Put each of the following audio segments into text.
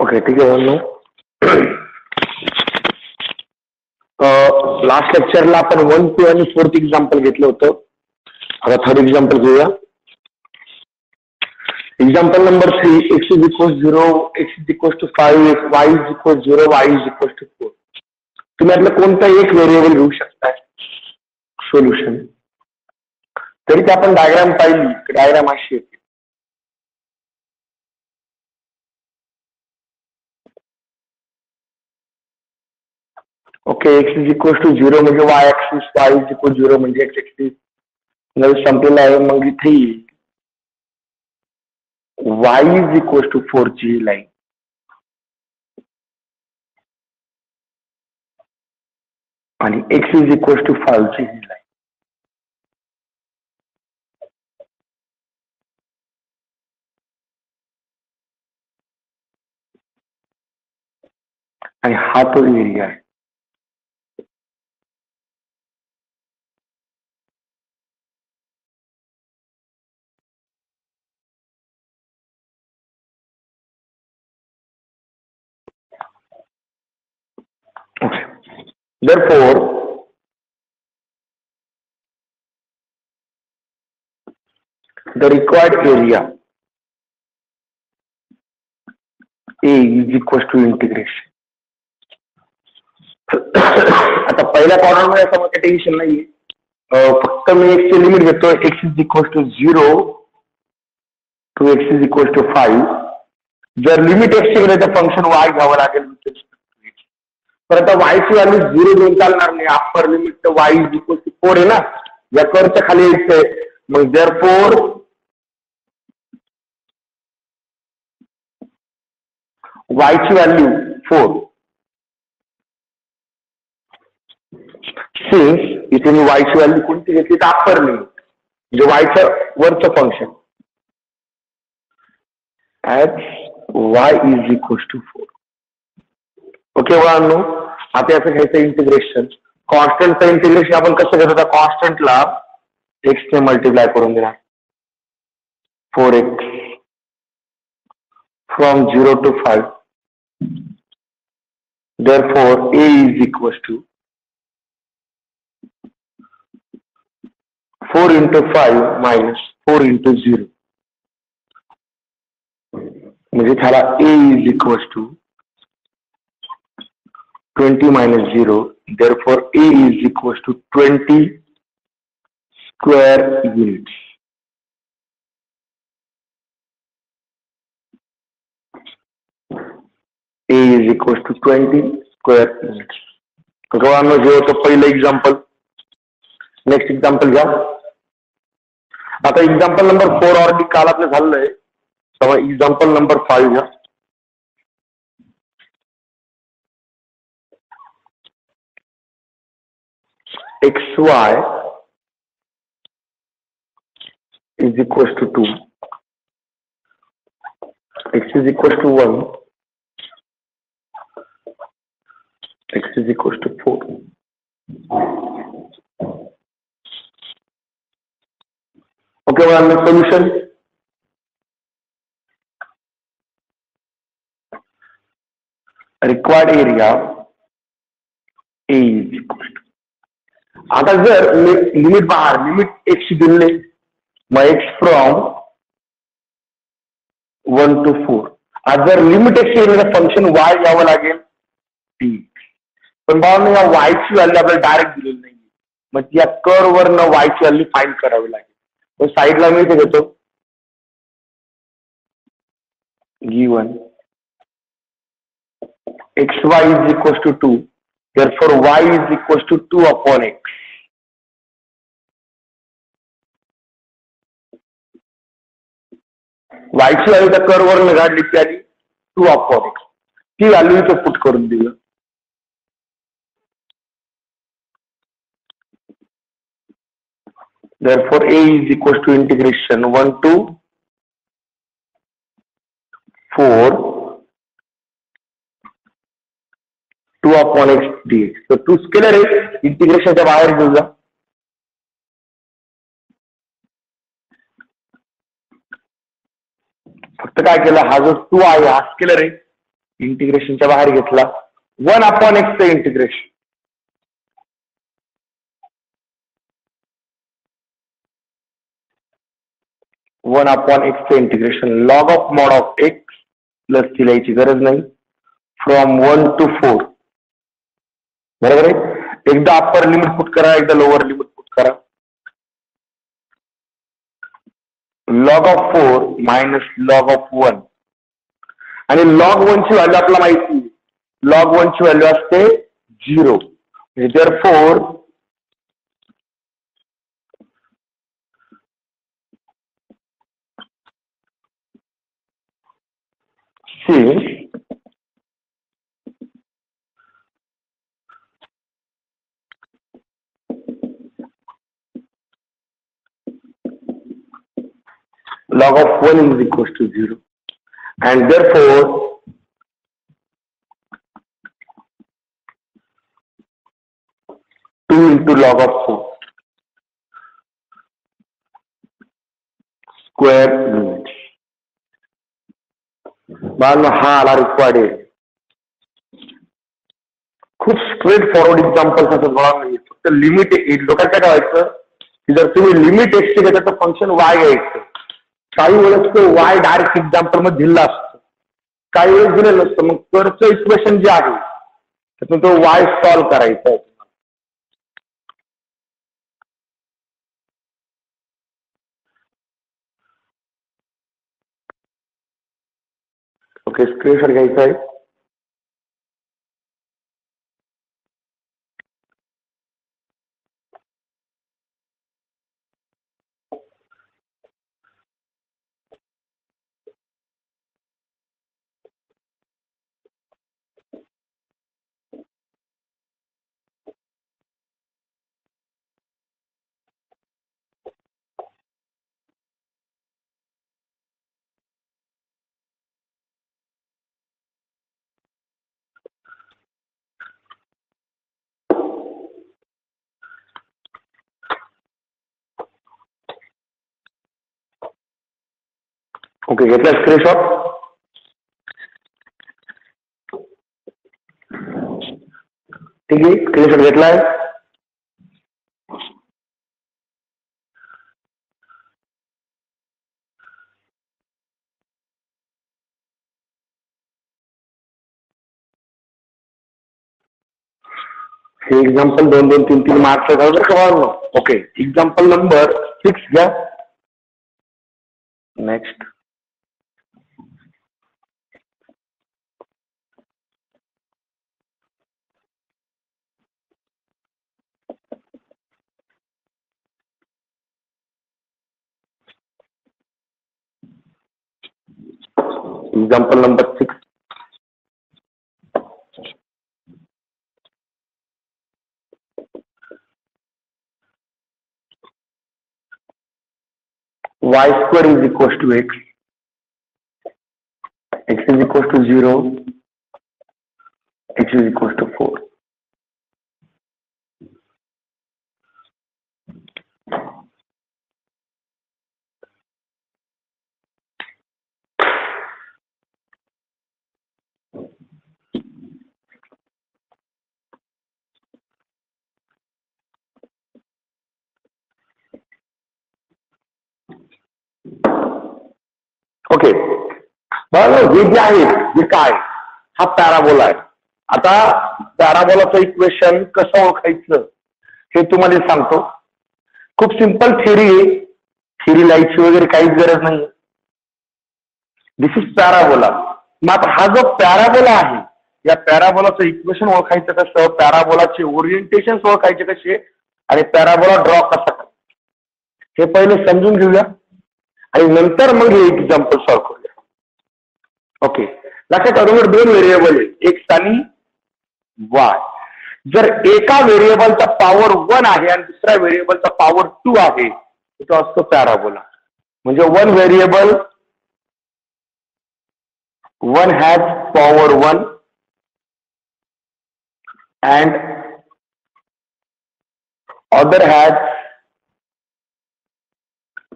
Okay ठीक आहे म्हणून लास्ट लेक्चरला आपण 1, 2 आणि 4th एक्झाम्पल घेतलं होतं. आता 3rd एक्झाम्पल घेऊया. Example number 3, x is equals 0, x is equals to 5, y is equals 0, y is equals to 4. तुम्ही यातलं कोणताही एक व्हेरिएबल घेऊ शकताय सोल्युशन. तरी ते आपण डायग्राम पाहिली, डायग्राम अशी येते. Okay, x is equal to 0 म्हणजे y axis, y is equal 0 म्हणजे x ऍक्सिस. संपलेला आहे. मग इथे y इज इक्वल टू 4 ची लाईन आणि x इज इक्वल टू 5 ची ही लाईन. आणि हा तो एरिया आहे. Therefore, the required area A is equal to integration. आता पहिल्या कॉर्नर मध्ये असं काही टेन्शन नाहीये. फक्त मी x ची लिमिट घेतो. x is equal to 0 to x is equal to 5. जर लिमिट x ची गेले तर फंक्शन y घ्यावं लागेल. तर आता y ची व्हॅल्यू 0 देऊन चालणार नाही. अप्पर लिमिट तर y इज इक्वल टू 4 आहे ना, या कर्वच्या खाली यायचं आहे. मग देअरफॉर y ची व्हॅल्यू 4. सिन्स इथे मी y ची व्हॅल्यू कोणती घेतली तर अप्पर लिमिट म्हणजे y च्या वरचं function at y is equal to 4. Okay बाळांनो, आता याचं घ्यायचं इंटिग्रेशन. कॉन्स्टंटचं इंटिग्रेशन आपण कसं घेतो? त्या कॉन्स्टंटला x ने मल्टिप्लाय करून देणार. 4x from 0 to 5. Therefore, a is equals to 4 into 5 minus 4 into 0. म्हणजे त्याला a is equals to 20 minus 0. Therefore, a is equals to 20 square units. A is equals to 20 square units. गव्हांनो जे होतं पहिलं example. Next example घ्या. आता example number 4 already काल आपलं झालंय. एक्झाम्पल नंबर 5 घ्या. xy is equals to 2, x is equals to 1, x is equals to 4. Okay, well, the solution. Required area A is equal to. आता जर लिमिट बाहेर limit x दिले, मग x फ्रॉम 1 to 4. आज जर लिमिट x दिले तर फंक्शन y घ्यावं लागेल t. पण बाबा या y ची व्हॅल्यू आपल्याला डायरेक्ट दिलेली नाही. मग या कर्व वरनं y ची व्हॅल्यू फाइंड करावी लागेल. तर साईडला मी इथे घेतो given xy is equals to 2. Therefore, y is equals to 2 upon x. y ची व्हॅल्यू त्या कर्व वरून काढली ती आली 2 upon x. ती व्हॅल्यू इथे पुट करून दिलं. Therefore, a is equals to integration 1 to 4 2 upon x dx. तर 2 स्केलर आहे, इंटिग्रेशनच्या बाहेर घेऊ जा. फक्त काय केलं, हा जो 2 आहे हा स्केलर आहे, इंटिग्रेशनच्या बाहेर घेतला 1/x integration. 1/x integration log of mod of x plus ती लिहायची गरज नाही फ्रॉम 1 to 4. बरोबर आहे. एकदा अप्पर लिमिट पुट करा, एकदा लोअर लिमिट पुट करा. Log of 4 minus log of 1 आणि लॉग 1 ची व्हॅल्यू आपल्याला माहिती. लॉग 1 ची व्हॅल्यू असते 0. therefore since log of 1 is equals to 0 and therefore 2 into log of 4 square units. बाळांनो हा आला रिक्वायर्ड आहे. खूप स्ट्रेट फॉरवर्ड एक्झाम्पल्स असतात बाळांनो. फक्त लिमिट डोक्यात काय करायचं की जर तुम्ही लिमिट एक्सचे घेता तर फंक्शन वाय घ्यायचं. काही वेळेस तो वाय डायरेक्ट एक्झाम्पल मध्ये दिला असतो, काही वेळेस दिलेलं नसतं. मग कर्चं इक्वेशन जे आहे त्यातून तो वाय सॉल्व्ह करायचा आहे. ओके, स्क्रीनशॉट घ्यायचा आहे. ओके, घेतला स्क्रीनशॉट. ठीक आहे, स्क्रीनशॉट घेतलाय. हे एक्झाम्पल 2-2, 3-3 मार्क्स बरं का बाळांनो. ओके, एक्झाम्पल नंबर 6 घ्या. Next example number 6. Y square is equals to x. X is equals to 0. X is equals to 4. Okay, बरं. हे जे आहे हे काय, हा पॅराबोला आहे. आता पॅराबोलाचं इक्वेशन कसं ओळखायचं हे तुम्हाला सांगतो. खूप सिंपल थिअरी आहे. थिअरी लाईटची वगैरे काहीच गरज नाही. दिस इज पॅराबोला. मात्र हा जो पॅराबोला आहे या पॅराबोलाचं इक्वेशन ओळखायचं कसं, पॅराबोलाचे ओरिएंटेशन ओळखायचे कसे आणि पॅराबोला ड्रॉ कसा करायचा हे पहिले समजून घेऊया आणि नंतर मग हे एक्झाम्पल सॉल्व्ह करूया. ओके, लक्षात अगोदर 2 व्हेरिएबल आहे, एक्स आणि वाय. जर एका व्हेरिएबलचा पॉवर 1 आहे आणि दुसऱ्या व्हेरिएबलचा पॉवर 2 आहे तो असतो पॅराबोला. म्हणजे 1 variable 1 has power 1 and other has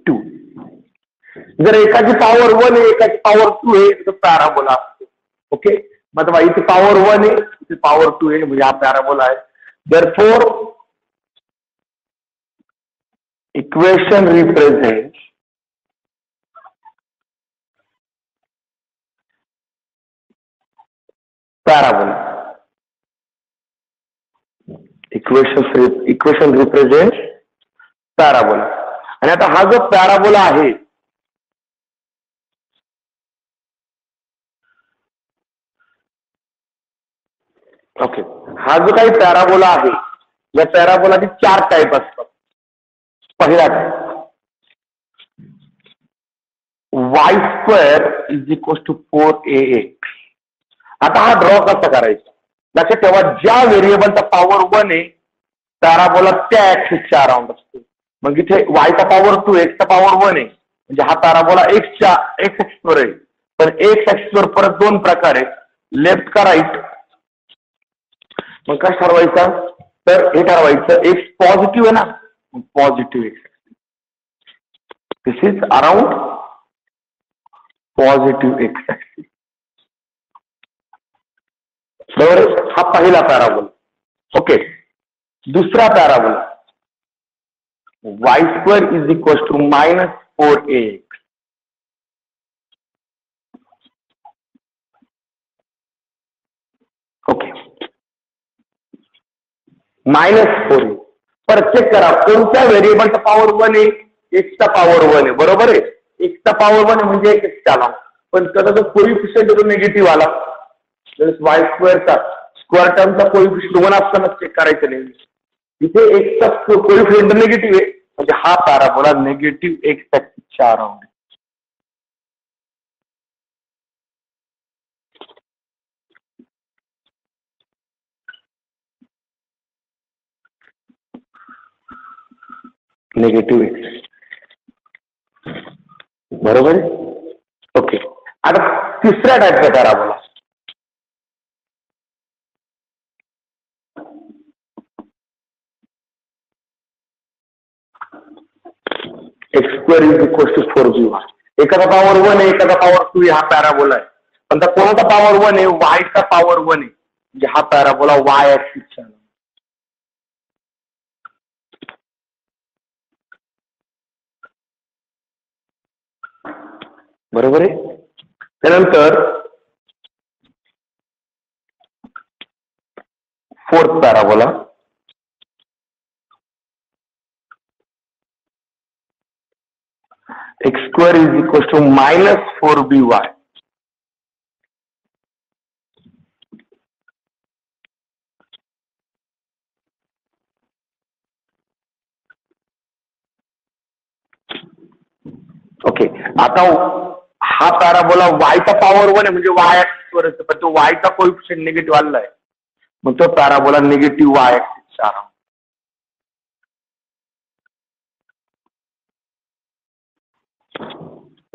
2. जर एकाची पॉवर 1 आहे एकाची पॉवर 2 आहे तर पॅराबोला असतो. ओके, मग इथे पॉवर 1 आहे, इथे पॉवर 2 आहे, म्हणजे हा पॅराबोला आहे. Therefore equation represent parabola. Equation represent parabola. आणि आता हा जो पॅराबोला आहे, ओके, हा जो काही पॅराबोला आहे, या पॅराबोलाचे 4 टाईप असतात. पहिला type y² is equal to 4ax. आता हा ड्रॉ कसा करायचा? लक्षात ठेवा, ज्या व्हेरिएबलचा पॉवर 1 आहे पॅराबोला त्या ऍक्सिसच्या अराउंड असतो. मग इथे वायचा पॉवर 2 एक्सचा पॉवर 1 आहे, म्हणजे हा पॅराबोला एक्स ऍक्सिसवर आहे. पण एक्स ऍक्सिसवर परत 2 प्रकार आहेत, लेफ्ट का राईट. मग काय ठरवायचं? तर हे ठरवायचं एक्स पॉझिटिव्ह आहे ना, positive x. This is around positive x axis. बरोबर, हा पहिला पॅराबोला. ओके, दुसरा parabola y² is equal to -4ax. Okay, -4. परत चेक करा कोणत्या व्हेरिएबलचा पॉवर 1 आहे, एक्सचा पॉवर 1 आहे. बरोबर आहे, एक्सचा पॉवर 1 आहे म्हणजे एक एक्स आला, पण त्याचा जो कोइफिशियंट तो निगेटिव्ह आला. y² चा स्क्वेअर टर्मचा कोइफिशियंट 1 असताना चेक करायचं नाही. इथे एक्सचा कोइफिशियंट निगेटिव्ह आहे, म्हणजे हा पॅराबोला निगेटिव्ह एक्स ऍक्सिसच्या अराउंड. Negative x. बरोबर आहे. ओके, आता तिसऱ्या टाईपचा parabola x² is equal to 4b1. एकाचा पॉवर 1 आहे, एकाचा पॉवर 2 आहे, हा पॅराबोला आहे. पण त्या कोणाचा पॉवर 1 आहे, वायचा पॉवर 1 आहे, म्हणजे हा पॅराबोला वाय ऍक्सिसचा. बरोबर आहे. त्यानंतर fourth parabola x² is equal to -4by. Okay, आता हा पॅराबोला वायचा पॉवर 1 आहे, म्हणजे वाय ऍक्सिसवर असतो, पण तो वायचा कोइफिशियंट निगेटिव्ह आलेला आहे, मग तो पॅराबोला निगेटिव्ह वाय ऍक्सिसचा अराउंड.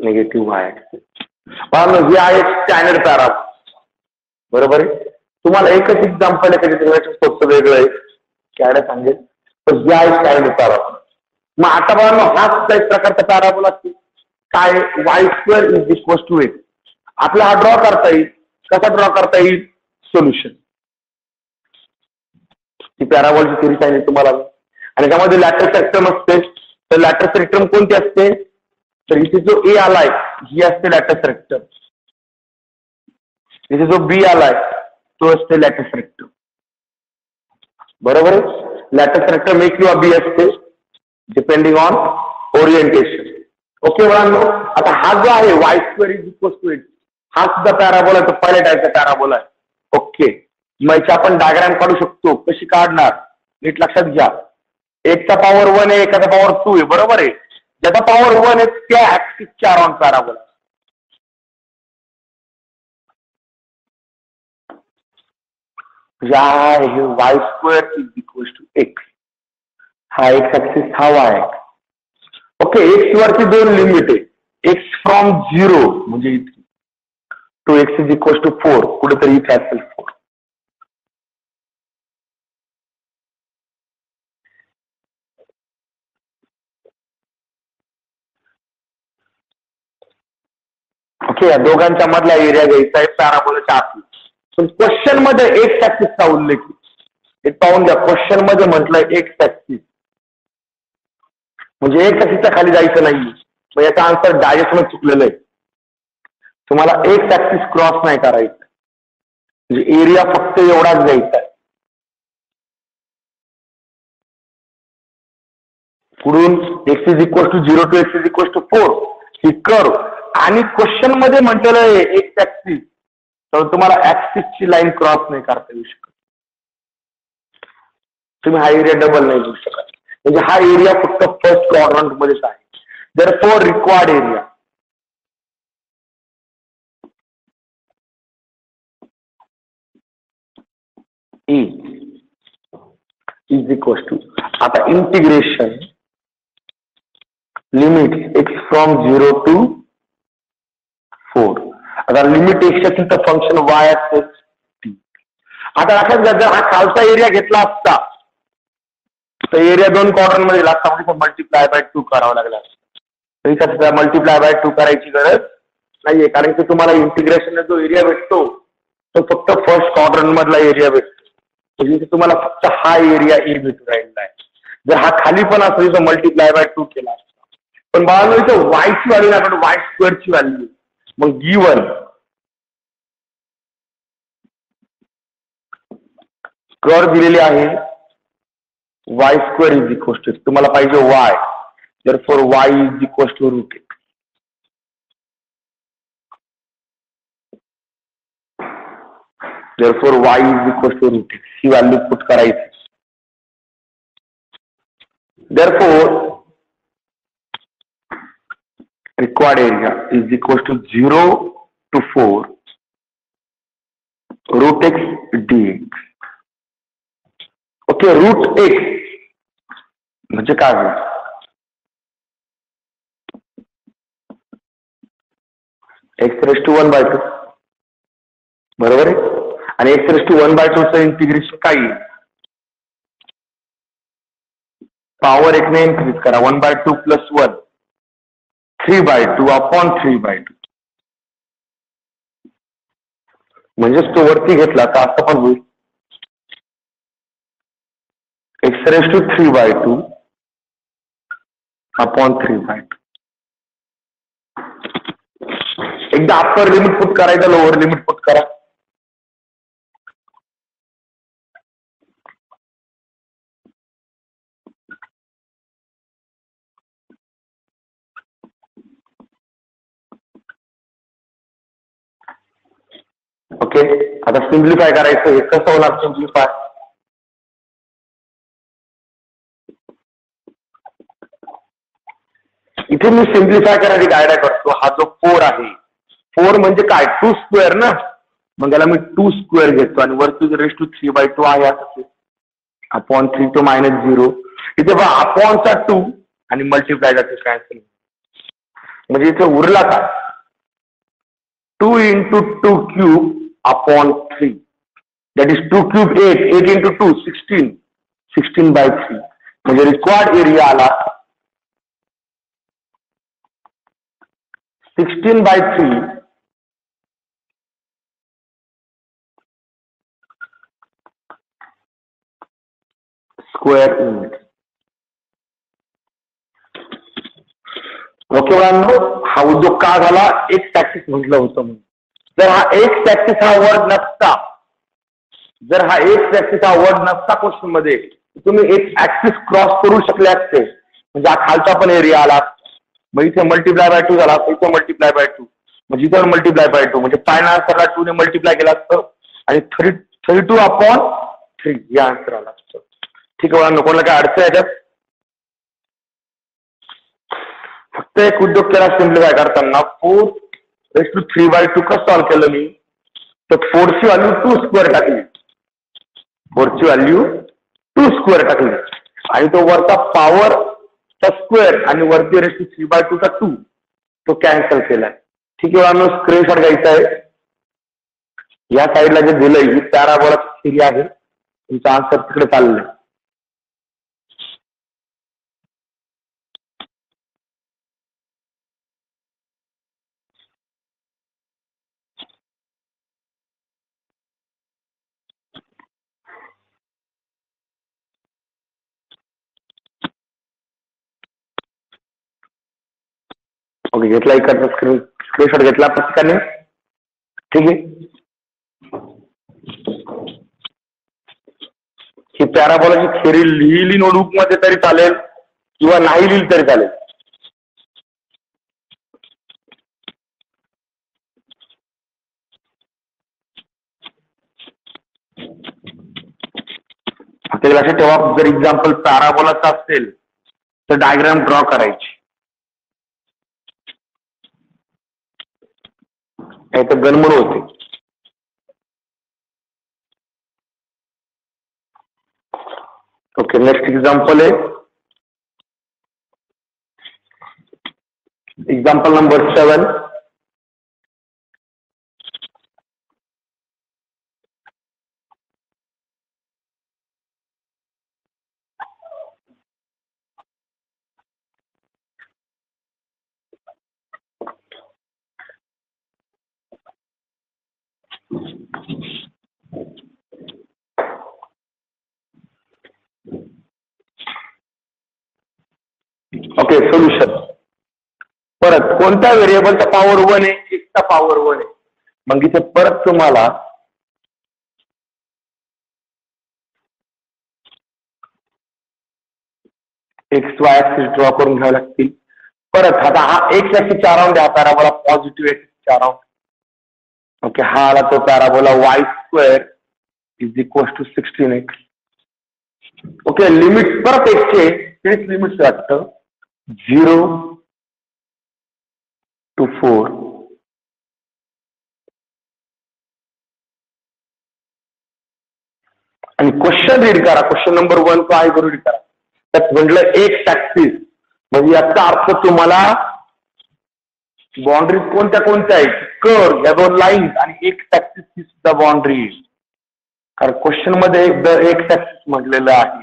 Negative y axis. हे आहे स्टँडर्ड पॅराबोला. बरोबर आहे. तुम्हाला एकच एक्झाम्पल आहे कधी फक्त वेगळं आहे काय सांगेल, तर हे आहे स्टँडर्ड पॅराबोला. मग आता बघा, हा सुद्धा एक प्रकारचा पॅराबोला असतो. काय? y² is equal to x. आपला हा ड्रॉ करता येईल. कसा ड्रॉ करता येईल? सोल्युशन. ही पॅराबोलची थिअरी सांगितली तुम्हाला. आणि त्यामध्ये लॅटर सेक्टम असते. तर लॅटर सेक्टम कोणती असते? तर इथे जो ए आलाय ही असते लॅटर सेक्टम. इथे जो बी आलाय तो असते लॅटर सेक्टम. बरोबर आहे. लॅटर सेक्टम ए किंवा बी असते डिपेंडिंग ऑन ओरिएंटेशन. ओके मुलांनो, आता हा जो आहे y² is equal to x, हा सुद्धा पॅराबोला तो पहिल्या टाईपचा पॅराबोला आहे. ओके, मग आपण डायग्राम काढू शकतो. कशी काढणार? नीट लक्षात घ्या. एकचा पॉवर 1 आहे, एकाचा पॉवर 2 आहे. बरोबर आहे. ज्याचा पॉवर 1 आहे त्या ऍक्सिसच्या around parabola. y² is equal to x. हा एक्स ऍक्सिस, हा वाय. ओके, एक्स वरती 2 लिमिट आहे. एक्स फ्रॉम 0 म्हणजे इथे to x is equal to 4, कुठेतरी इथे असेल 4. ओके, या दोघांच्या मधला एरिया घ्यायचा आहे पॅराबोलाच्या आत. पण क्वेश्चन मध्ये एक्स ऍक्सिसचा उल्लेख आहे. एक पाहून घ्या, क्वेश्चन मध्ये म्हटलंय एक्स ऍक्सिस, म्हणजे एक्स ऍक्सिसच्या खाली जायचं नाही. मग याचा आन्सर डायरेक्ट मध्ये चुकलेलं आहे. तुम्हाला एक्स ऍक्सिस क्रॉस नाही करायचं, म्हणजे एरिया फक्त एवढाच द्यायचा आहे. पुढून x is equal to 0 to x is equal to 4 ही कर्व, आणि क्वेश्चन मध्ये म्हटलेलं आहे एक्स ऍक्सिस, तर तुम्हाला ऍक्सिसची लाईन क्रॉस नाही करता येऊ शकत. तुम्ही हा एरिया डबल नाही घेऊ शकत, म्हणजे हा एरिया फक्त फर्स्ट क्वाड्रंट मध्येच आहे. Therefore required area E is equal to, आता integration limit x from 0 to 4. आता लिमिट x च्या तिथं फंक्शन y ऍक्सिस t. आता लक्षात घ्या, जर हा खालचा एरिया घेतला असता तर एरिया दोन क्वाड्रंट मध्ये लागता, म्हणजे मल्टिप्लाय बाय 2 करावा लागला असता. तरी मल्टिप्लाय बाय 2 करायची गरज नाहीये, कारण की तुम्हाला इंटिग्रेशन जो एरिया भेटतो तो फक्त फर्स्ट क्वाड्रंट मधला एरिया भेटतो. म्हणजे तुम्हाला फक्त हा एरिया ए भेटून राहिलेला आहे. जर हा खाली पण असेल तर मल्टिप्लाय बाय 2 केला असता. पण बाळांनो इथं वायची व्हॅल्यू नाही, पण वाय स्क्वेअरची व्हॅल्यू. मग गिवन कर्व दिलेली आहे y square is equal to, तुम्हाला पाहिजे y, therefore y is equal to root x. Therefore y is equal to root x he value put करायची. Therefore required area is equal to 0 to 4 root x dx. Okay, root x म्हणजे काय होईल, x raise to 1/2 बरोबर आहे. आणि x raise to 1/2 चं integration काय येईल, पॉवर 1 ने इन्क्रीज करा, 1/2 प्लस 1 3/2 अपॉन 3/2. म्हणजेच तो वरती घेतला तर असं पण होईल, x रेस टू 3/2 अपॉन 3/2. एकदा अप्पर लिमिट पुट करायचं, लोअर लिमिट पुट करा. ओके, आता सिम्प्लिफाय करायचं. हे कसं होणार सिम्प्लिफाय, इथे मी सिम्प्लिफाय करायची गायडा करतो. हा जो 4 आहे, 4 म्हणजे काय, 2 स्क्वेअर ना, मग याला मी 2 स्क्वेअर घेतो आणि वरती रेस टू 3/2 आहे असं अपॉन 3 टू -0. इथे बघा अपॉनचा 2 आणि मल्टिप्लाय जाते कॅन्सल, म्हणजे इथे उरला का 2 into 2 cube upon 3, that is 2 cube 8, 8 into 2 16, 16/3. म्हणजे रिक्वायर्ड एरिया आला 16/3 स्क्वेअर युनिट. ओके मुलांनो, हा उद्योग का झाला, एक्स ऍक्सिस म्हटलं होतं म्हणून. जर हा एक्स ऍक्सिस हा वर्ड नसता, जर हा एक्स ऍक्सिस हा वर्ड नसता क्वेश्चन मध्ये, तुम्ही एक ऍक्सिस क्रॉस करू शकले असते, म्हणजे हा खालचा पण एरिया आला, मग इथे मल्टिप्लाय बाय 2 झाला, इथे मल्टिप्लाय बाय 2, म्हणजे इथे मल्टिप्लाय बाय 2, म्हणजे फायनल आन्सरला 2 ने मल्टिप्लाय केला असतं आणि 32 अपॉन 3 या आन्सर आला असतं. ठीक आहे मुलांनो, कोणाला काय अडचण याच्यात, फक्त एक उद्योग केला सिम्प्लिफाय करताना. 4 रेस टू 3/2 कसं सॉल्व्ह केलं मी, तर 4 ची व्हॅल्यू 2 स्क्वेअर टाकली, 4 ची व्हॅल्यू 2 स्क्वेअर टाकली आणि तो वरचा पॉवर चा स्क्वेअर आणि वरती रेस टू 3/2 चा 2 तो कॅन्सल केलाय. ठीक आहे मुलांनो, स्क्रीनशॉट घ्यायचा आहे. या साईडला जे दिलंय ही पॅराबोलाची थिअरी आहे, तुमचा आन्सर तिकडे चाललंय. ओके, घेतला इकडचा स्क्रीनशॉट घेतला प्रत्येकाने. ठीक आहे. ही पॅराबोलाची थेरी लिहिली नोटबुक मध्ये तरी चालेल किंवा नाही लिहिली तरी चालेल. फक्त लक्षात ठेवा, जर एक्झाम्पल पॅराबोलाचा असेल तर डायग्राम ड्रॉ करायची. तर गणमूळ होते. ओके, नेक्स्ट एक्झाम्पल आहे एक्झाम्पल नंबर 7. Okay, solution. परत कोणत्या व्हेरिएबलचा पॉवर 1 आहे? एक्सचा पॉवर 1 आहे. मग इथे परत तुम्हाला एक्स वाय ऍक्सिस ड्रॉ करून घ्यावे लागतील. परत आता हा एक्स ऍक्सिसचा अराउंड आहे, पॅराबोला पॉझिटिव्ह ऍक्सिसचा अराउंड. ओके, हा आला तो parabola y square is equal to 16x. Okay, limit परत एक्सचे तेच लिमिट्स वाटतं 0 to 4. आणि क्वेश्चन रीड करा. क्वेश्चन नंबर 1 तो आहे, रीड करा. त्यात म्हटलं एक्स ऍक्सिस, म्हणजे याचा अर्थ तुम्हाला बाउंड्रीज कोणत्या कोणत्या आहेत, कर्व, या दोन लाईन्स आणि एक्स ऍक्सिस ही सुद्धा बाउंड्री. कारण क्वेश्चन मध्ये एक्स ऍक्सिस म्हटलेलं आहे,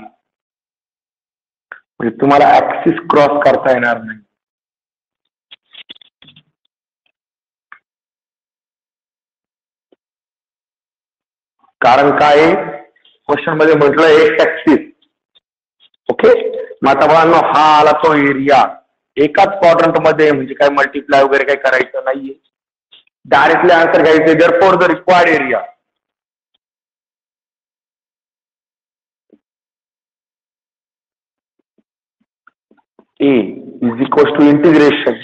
म्हणजे तुम्हाला ऍक्सिस क्रॉस करता येणार नाही. कारण काय, क्वेश्चन मध्ये म्हटलं एक्स ऍक्सिस. ओके, मग आता बघा, हा आला तो एरिया एकाच क्वाड्रंट मध्ये, म्हणजे काय मल्टिप्लाय वगैरे काही करायचं नाहीये, डायरेक्टली आन्सर घ्यायचे. Therefore the required area A is equals to integration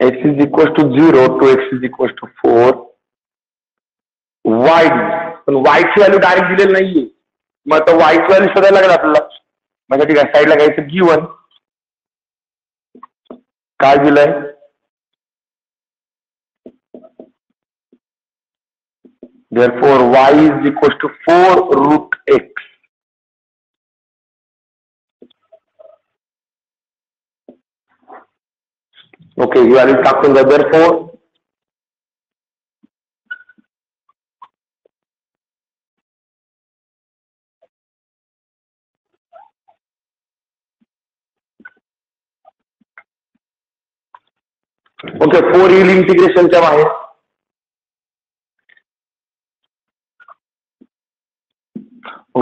x is equals to 0 to x is equals to 4 y. पण y ची व्हॅल्यू डायरेक्ट दिलेली नाहीये, मग आता y ची व्हॅल्यू शोधायला लागेल आपल्याला. म्हणजे ठीक आहे, साईडला घ्यायचं गिवन. काय दिलंय, therefore y is equals to 4 root x. Okay, ही व्हॅल्यू टाकून द्या. therefore ओके, 4 येईल इंटिग्रेशनच्या बाहेर.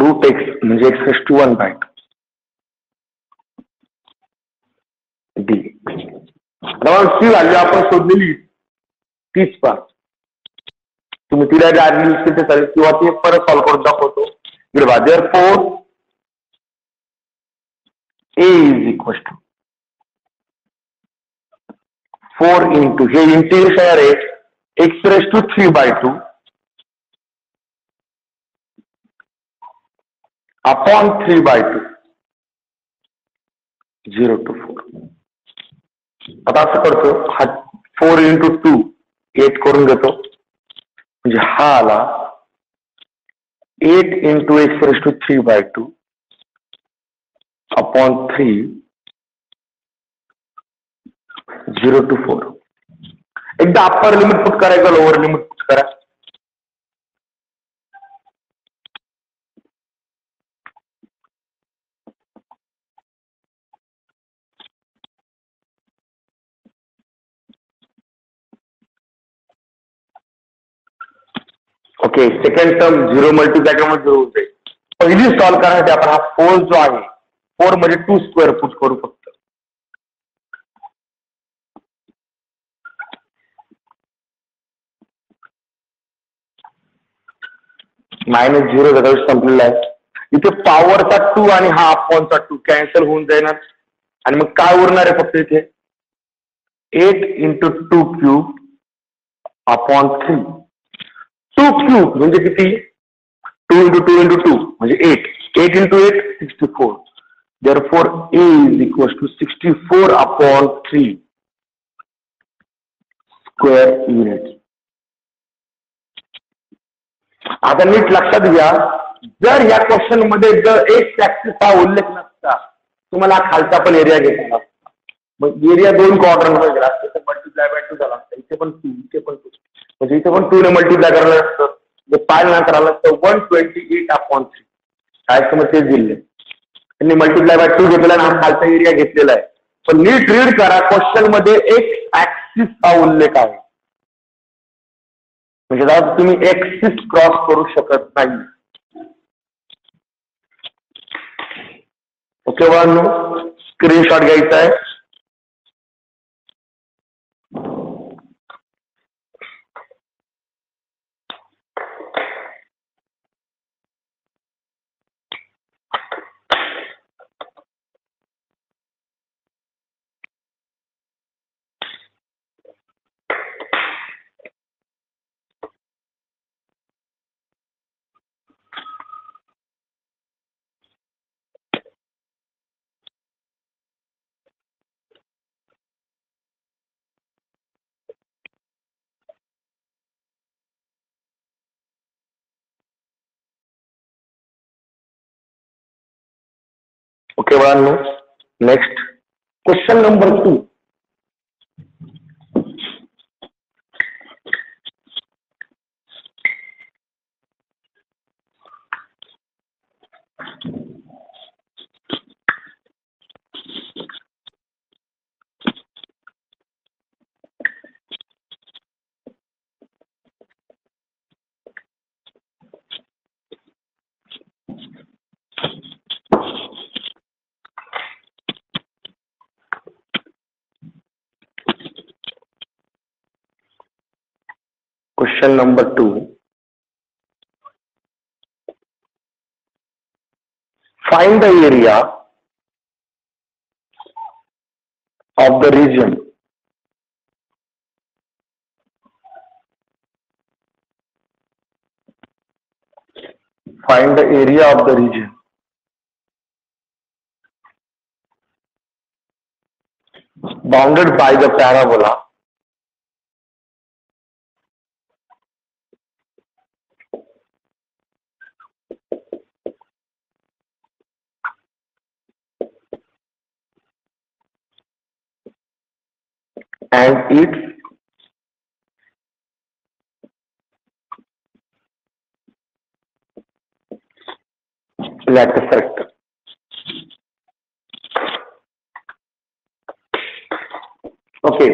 रूट एक्स म्हणजे एक्स रेस टू 1 बाय डी. ती व्हॅल्यू आपण शोधलेली तीच पा, तुम्ही तिला डायरेक्टली लिहिते चालेल किंवा ते परत सॉल्व्ह करून दाखवतो. therefore A is equal to 4 into हे इंटिग्रेशन आहे x raise to 3/2 upon 3/2 0 to 4. आता असं करतो, हा 4 into 2 8 करून घेतो, म्हणजे हा आला 8 into x raise to 3/2 upon 3 0 to 4. एकदा अप्पर लिमिट पुट करायचं, लोअर लिमिट पुट करा. ओके, सेकंड टर्म 0 मल्टीप्लाय मध्ये 0 होते. पहिली सॉल्व करण्यासाठी आपण हा 4 जो आहे 4 मध्ये 2 स्क्वेअर पुट करू फक्त. -0 त्याचा संपलेला आहे. इथे पॉवरचा 2 आणि हा अपॉनचा 2 कॅन्सल होऊन जाणार आणि मग काय उरणार आहे फक्त इथे 8 × 2 क्यूब अपॉन 3. 2 क्यूब म्हणजे किती 2 × 2 × 2 म्हणजे 8. 8 × 8 64. Therefore A is equals to 64 upon 3 square units. आता नीट लक्षात घ्या जर या क्वेश्चन मध्ये जर एक ऍक्सिसचा उल्लेख नसता तुम्हाला खालचा पण एरिया घेतला असता. मग एरिया 2 क्वाड्रंट मध्ये गेला असता तर मल्टिप्लाय बाय 2 झाला असता. इथे पण 2 इथे पण 2 म्हणजे इथे पण 2 ने मल्टिप्लाय करायला असतं. जे 5 नंतर आलं असतं 128 upon 3. काय समज तेच दिले त्यांनी मल्टिप्लाय बाय 2 घेतलेला आणि हा खालचा एरिया घेतलेला आहे. पण नीट रीड करा क्वेश्चन मध्ये एक ऍक्सिसचा उल्लेख आहे म्हणजे दादा तुम्ही ऍक्सिस क्रॉस करू शकत नाही. ओके बाळांनो स्क्रीनशॉट घ्यायचा आहे. ओके बाळांनो next question number 2. Question number 2. Find the area of the region bounded by the parabola and its lattice rectum. Okay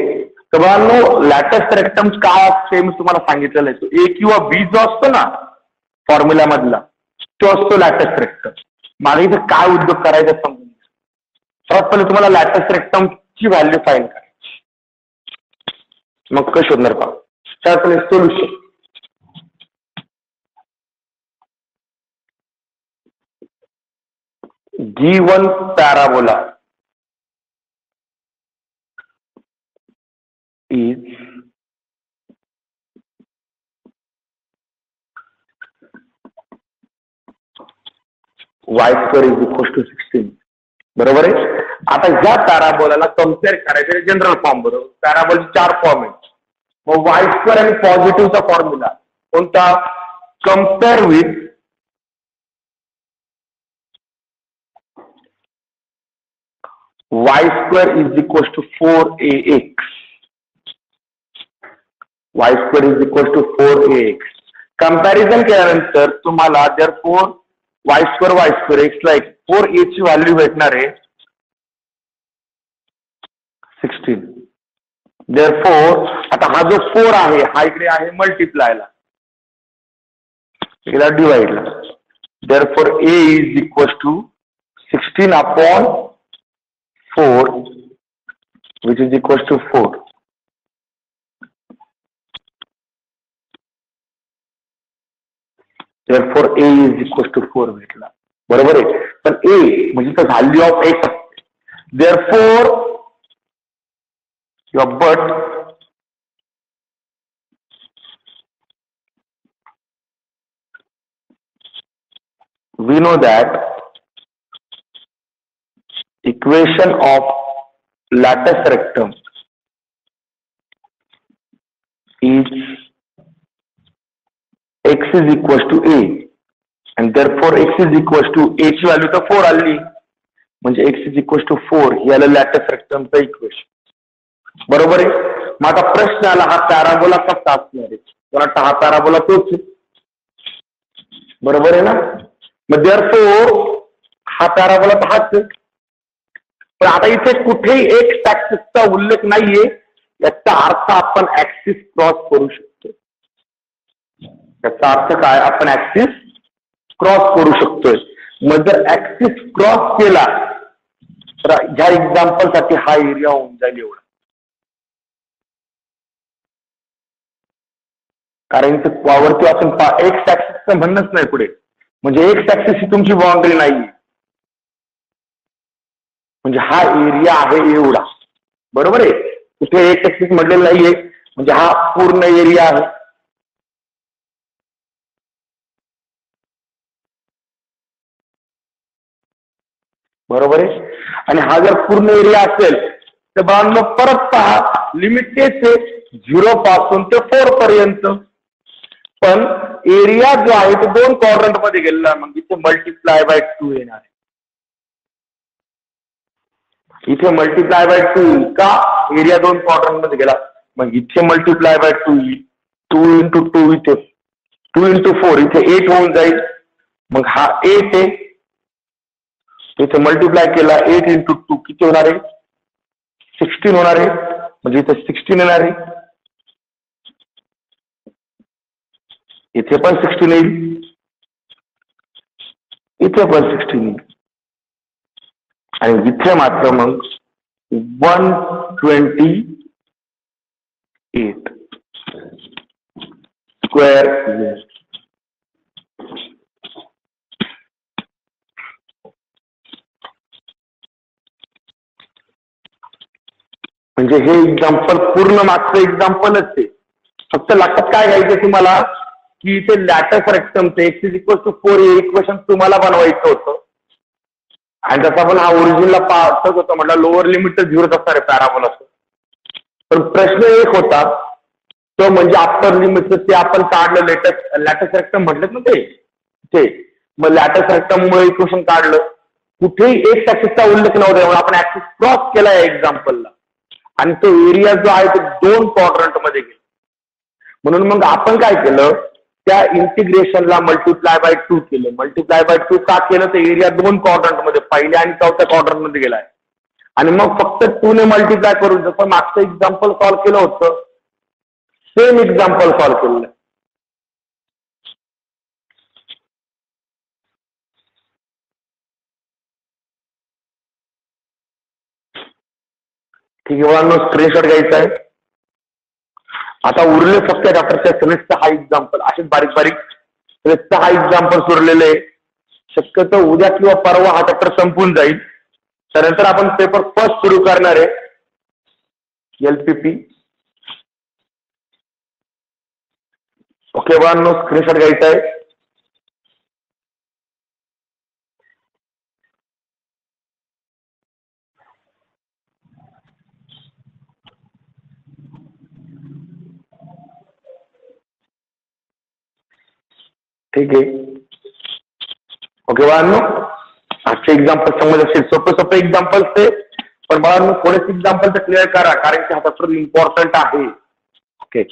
तर बाळांनो लॅटस रेक्टम काय असते मी तुम्हाला सांगितलेलं आहे. ए किंवा बी जो असतो ना फॉर्म्युला मधला तो असतो लॅटस रेक्टम. मला इथे काय उद्योग करायचा समजून सर्वात पहिले तुम्हाला लॅटस रेक्टमची व्हॅल्यू फाइंड करायची मग कसं शोधणार पहा. त्यात पहिले solution given parabola is y² is equals to 16. बरोबर आहे. आता ह्या पॅराबोलाला कम्पेअर करायचं जनरल फॉर्म बरोबर. पॅराबोलचे 4 फॉर्म आहेत. मग y² आणि पॉझिटिव्हचा फॉर्म्युला कोणता compare with y² is equals to 4ax. y² is equals to 4ax. Comparison केल्यानंतर तुम्हाला therefore y² x ला 4a ची व्हॅल्यू भेटणार आहे 16. therefore आता हा जो 4 आहे हा इकडे आहे मल्टिप्लायला याला डिवाइडला. therefore a is equals to 16 upon 4 which is equals to 4. therefore a is equals to 4 भेटला. बरोबर आहे. पण a म्हणजे तर value of x, therefore but we know that equation of lattice rectum is x is equals to a and therefore x is equals to a ची value तर 4 आली म्हणजे x is equals to 4 हे आलं lattice रेक्टमचं equation. बरोबर आहे. मग आता प्रश्न आला हा पॅराबोला कसा असणार आहे. कोणाचा हा पॅराबोला तोच, बरोबर आहे ना. मग therefore हा पॅराबोला तर हाच. पण आता इथे कुठेही एक्स ऍक्सिसचा उल्लेख नाहीये, याचा अर्थ आपण ऍक्सिस क्रॉस करू शकतो. याचा अर्थ काय, आपण ऍक्सिस क्रॉस करू शकतोय. मग जर ऍक्सिस क्रॉस केला तर ह्या एक्झाम्पल साठी हा एरिया होऊन जाईल एवढा. कारण वरती आपण एक्स ऍक्सिसचं म्हणणंच नाही पुढे, म्हणजे एक्स ऍक्सिस ही तुमची बाउंड्री नाहीये. म्हणजे हा एरिया आहे एवढा. बरोबर आहे. कुठे एक्स ऍक्सिस म्हटलेलं नाहीये, म्हणजे हा पूर्ण एरिया आहे. बरोबर आहे. आणि हा जर पूर्ण एरिया असेल तर बाळांनो परत पहा, लिमिट तेच आहे 0 पासून ते 4 पर्यंत. पण एरिया जो आहे तो 2 क्वाड्रंट मध्ये गेलेला, मग इथे मल्टिप्लाय बाय 2 येणार आहे. इथे मल्टिप्लाय बाय 2 का, एरिया 2 क्वाड्रंट मध्ये गेला, मग इथे मल्टिप्लाय बाय 2 येईल. 2 into 2 इथे 2 into 4 इथे 8 होऊन जाईल. मग हा 8 आहे, इथे मल्टिप्लाय केला 8 into 2 किती होणार आहे, 16 होणार आहे. म्हणजे इथे 16 येणार आहे, इथे पण 16 येईल, इथे पण 16 येईल. आणि इथे मात्र मग 128 स्क्वेअर. म्हणजे हे एक्झाम्पल पूर्ण मागचं एक्झाम्पलच आहे. फक्त लक्षात काय घ्यायचं तुम्हाला की इथे lattice रेक्टमचे x is equal to 4 हे इक्वेशन तुम्हाला बनवायचं होतं. आणि जसं आपण हा ओरिजिनला पाहत होतो म्हटलं लोअर लिमिट तर 0 असणार आहे पॅराबोलाचं. पण प्रश्न एक होता तो म्हणजे अप्पर लिमिटचं, ते आपण काढलं लॅटिस रेक्टम म्हटलं ना ते. मग लॅटिस रेक्टममुळे इक्वेशन काढलं, कुठेही एक ऍक्सिसचा उल्लेख नव्हता, म्हणून आपण ऍक्सिस क्रॉस केला या एक्झाम्पलला. आणि तो एरिया जो आहे तो 2 क्वाड्रंट मध्ये गेला. म्हणून मग आपण काय केलं, त्या इंटिग्रेशनला मल्टिप्लाय बाय 2 केलं. मल्टिप्लाय बाय 2 का केलं, तर एरिया 2 क्वाड्रंट मध्ये, पहिल्या आणि चौथ्या क्वाड्रंट मध्ये गेलाय. आणि मग फक्त 2 ने मल्टिप्लाय करून जसं मागचं एक्झाम्पल सॉल्व्ह केलं होतं सेम एक्झाम्पल सॉल्व्ह केलेलं. ठीक आहे मुलांनो, स्क्रीनशॉट घ्यायचा आहे. आता उरले फक्त डॉक्टरच्या सेमेस्टरचा हा एक्झाम्पल, असे बारीक बारीक सेमेस्टरचा हा एक्झाम्पल उरलेले. शक्यतो उद्या किंवा परवा हा चॅप्टर संपून जाईल. त्यानंतर आपण पेपर फर्स्ट सुरू करणार आहे LPP. ओके मुलांनो, स्क्रीनशॉट घ्यायचा आहे. ठीक आहे. ओके बाळांनो, आजचे एक्झाम्पल समज असेल, सोपे एक्झाम्पल्स ते, पण बाळांनो थोडेसे एक्झाम्पल तर क्लिअर करा, कारण की हा चॅप्टर इम्पॉर्टंट आहे. ओके.